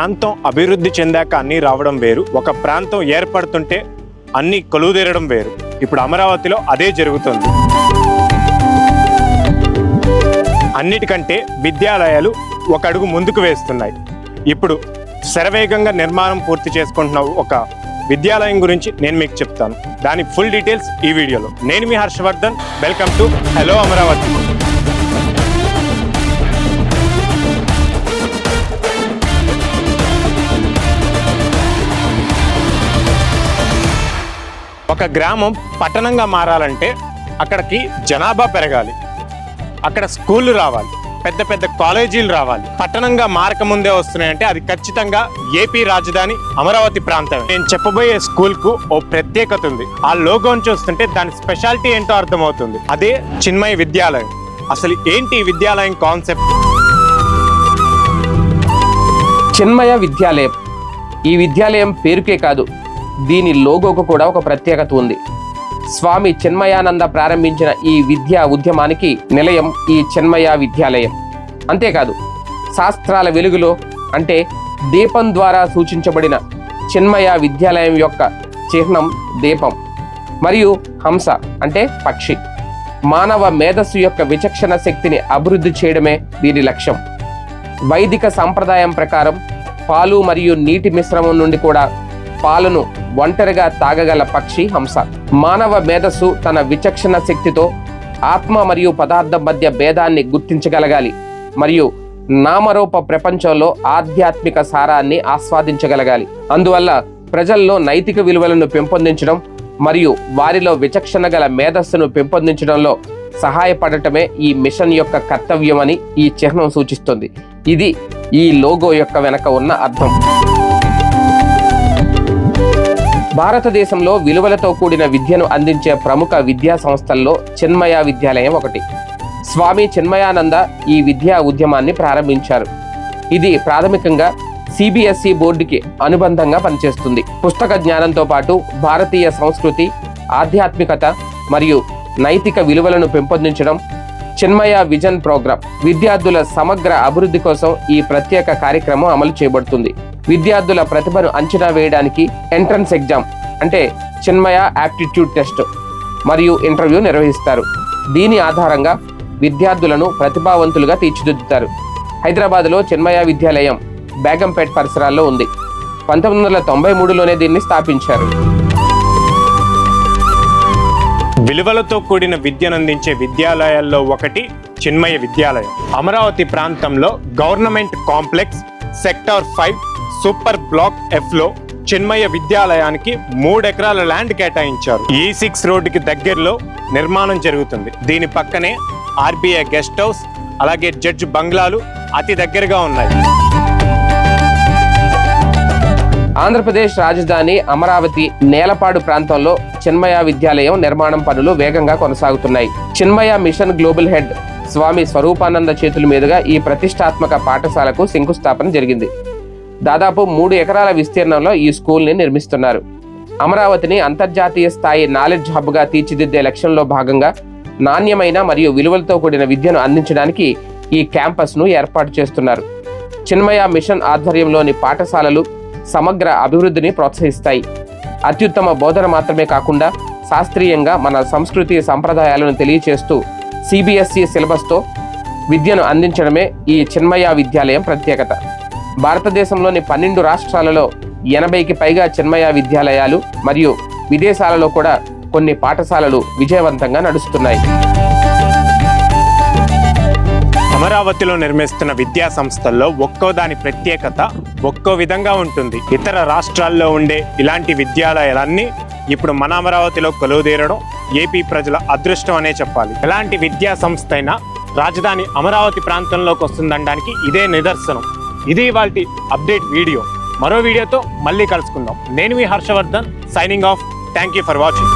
ప్రాంతం అభివృద్ధి చెందాక అన్నీ రావడం వేరు, ఒక ప్రాంతం ఏర్పడుతుంటే అన్నీ కొలువుదీరడం వేరు. ఇప్పుడు అమరావతిలో అదే జరుగుతుంది. అన్నిటికంటే విద్యాలయాలు ఒక అడుగు ముందుకు వేస్తున్నాయి. ఇప్పుడు శరవేగంగా నిర్మాణం పూర్తి చేసుకుంటున్న ఒక విద్యాలయం గురించి నేను మీకు చెప్తాను. దాని ఫుల్ డీటెయిల్స్ ఈ వీడియోలో. నేను మీ Harshavardhan. Welcome to hello Amaravati. ఒక గ్రామం పట్టణంగా మారాలంటే అక్కడికి జనాభా పెరగాలి, అక్కడ స్కూళ్ళు రావాలి, పెద్ద పెద్ద కాలేజీలు రావాలి. పట్టణంగా మారకముందే వస్తున్నాయంటే అది ఖచ్చితంగా ఏపీ రాజధాని అమరావతి ప్రాంతం. నేను చెప్పబోయే స్కూల్కు ఓ ప్రత్యేకత ఉంది. ఆ లోగోని చూస్తుంటే దాని స్పెషాలిటీ ఏంటో అర్థమవుతుంది. అదే చిన్మయ విద్యాలయం. అసలు ఏంటి ఈ విద్యాలయం కాన్సెప్ట్? చిన్మయ విద్యాలయం. ఈ విద్యాలయం పేరుకే కాదు, దీని లోగోకు కూడా ఒక ప్రత్యేకత ఉంది. స్వామి చిన్మయానంద ప్రారంభించిన ఈ విద్యా ఉద్యమానికి నిలయం ఈ చిన్మయ విద్యాలయం. అంతేకాదు, శాస్త్రాల వెలుగులో అంటే దీపం ద్వారా సూచించబడిన చిన్మయ విద్యాలయం యొక్క చిహ్నం దీపం మరియు హంస అంటే పక్షి. మానవ మేధస్సు యొక్క విచక్షణ శక్తిని అభివృద్ధి చేయడమే దీని లక్ష్యం. వైదిక సంప్రదాయం ప్రకారం పాలు మరియు నీటి మిశ్రమం నుండి కూడా పాలను ఒంటరిగా తాగగల పక్షి హంస. మానవ మేధస్సు తన విచక్షణ శక్తితో ఆత్మ మరియు పదార్థం మధ్య భేదాన్ని గుర్తించగలగాలి మరియు నామరూప ప్రపంచంలో ఆధ్యాత్మిక సారాన్ని ఆస్వాదించగలగాలి. అందువల్ల ప్రజల్లో నైతిక విలువలను పెంపొందించడం మరియు వారిలో విచక్షణ గల మేధస్సును పెంపొందించడంలో సహాయపడటమే ఈ మిషన్ యొక్క కర్తవ్యం అని ఈ చిహ్నం సూచిస్తుంది. ఇది ఈ లోగో యొక్క వెనక ఉన్న అర్థం. భారతదేశంలో విలువలతో కూడిన విద్యను అందించే ప్రముఖ విద్యా సంస్థల్లో చిన్మయ విద్యాలయం ఒకటి. స్వామి చిన్మయానంద ఈ విద్యా ఉద్యమాన్ని ప్రారంభించారు. ఇది ప్రాథమికంగా సిబిఎస్ఈ బోర్డుకి అనుబంధంగా పనిచేస్తుంది. పుస్తక జ్ఞానంతో పాటు భారతీయ సంస్కృతి, ఆధ్యాత్మికత మరియు నైతిక విలువలను పెంపొందించడం చిన్మయ విజన్ ప్రోగ్రాం. విద్యార్థుల సమగ్ర అభివృద్ధి కోసం ఈ ప్రత్యేక కార్యక్రమం అమలు చేయబడుతుంది. విద్యార్థుల ప్రతిభను అంచనా వేయడానికి ఎంట్రన్స్ ఎగ్జామ్ అంటే చిన్మయ యాప్టిట్యూడ్ టెస్ట్ మరియు ఇంటర్వ్యూ నిర్వహిస్తారు. దీని ఆధారంగా విద్యార్థులను ప్రతిభావంతులుగా తీర్చిదిద్దుతారు. హైదరాబాద్లో చిన్మయ విద్యాలయం బేగంపేట్ పరిసరాల్లో ఉంది. 1993లోనే దీన్ని స్థాపించారు. విలువలతో కూడిన విద్యను అందించే విద్యాలయాల్లో ఒకటి చిన్మయ విద్యాలయం. అమరావతి ప్రాంతంలో government complex sector 5 super block Fలో చిన్మయ విద్యాలయానికి 3 ఎకరాల ల్యాండ్ కేటాయించారు. E6 రోడ్డుకి దగ్గరలో నిర్మాణం జరుగుతుంది. దీని పక్కనే ఆర్బీఐ గెస్ట్ హౌస్ అలాగే జడ్జ్ బంగ్లాలు అతి దగ్గరగా ఉన్నాయి. ఆంధ్రప్రదేశ్ రాజధాని అమరావతి నేలపాడు ప్రాంతంలో చిన్మయ విద్యాలయం నిర్మాణం పనులు వేగంగా కొనసాగుతున్నాయి. చిన్మయ మిషన్ గ్లోబల్ హెడ్ స్వామి స్వరూపానంద చేతుల మీదుగా ఈ ప్రతిష్టాత్మక పాఠశాలకు శంకుస్థాపన జరిగింది. దాదాపు 3 ఎకరాల విస్తీర్ణంలో ఈ స్కూల్ని నిర్మిస్తున్నారు. అమరావతిని అంతర్జాతీయ స్థాయి నాలెడ్జ్ హబ్గా తీర్చిదిద్దే లక్ష్యంలో భాగంగా నాణ్యమైన మరియు విలువలతో కూడిన విద్యను అందించడానికి ఈ క్యాంపస్ను ఏర్పాటు చేస్తున్నారు. చిన్మయ మిషన్ ఆధ్వర్యంలోని పాఠశాలలు సమగ్ర అభివృద్ధిని ప్రోత్సహిస్తాయి. అత్యుత్తమ బోధన మాత్రమే కాకుండా శాస్త్రీయంగా మన సంస్కృతి సంప్రదాయాలను తెలియచేస్తూ సిబిఎస్ఈ సిలబస్తో విద్యను అందించడమే ఈ చిన్మయ విద్యాలయం ప్రత్యేకత. భారతదేశంలోని 12 రాష్ట్రాలలో 80కి పైగా చిన్మయ విద్యాలయాలు మరియు విదేశాలలో కూడా కొన్ని పాఠశాలలు విజయవంతంగా నడుస్తున్నాయి. అమరావతిలో నిర్మిస్తున్న విద్యా సంస్థల్లో ఒక్కో దాని ప్రత్యేకత ఒక్కో విధంగా ఉంటుంది. ఇతర రాష్ట్రాల్లో ఉండే ఇలాంటి విద్యాలయాలన్నీ ఇప్పుడు మన అమరావతిలో కొలువుదీరడం ఏపీ ప్రజల అదృష్టం అనే చెప్పాలి. ఎలాంటి విద్యా సంస్థ అయినా రాజధాని అమరావతి ప్రాంతంలోకి వస్తుందనడానికి ఇదే నిదర్శనం. ఇది ఇవాల్టి అప్డేట్ వీడియో. మరో వీడియోతో మళ్ళీ కలుసుకుందాం. నేను మీ Harshavardhan, signing off. Thank you for watching.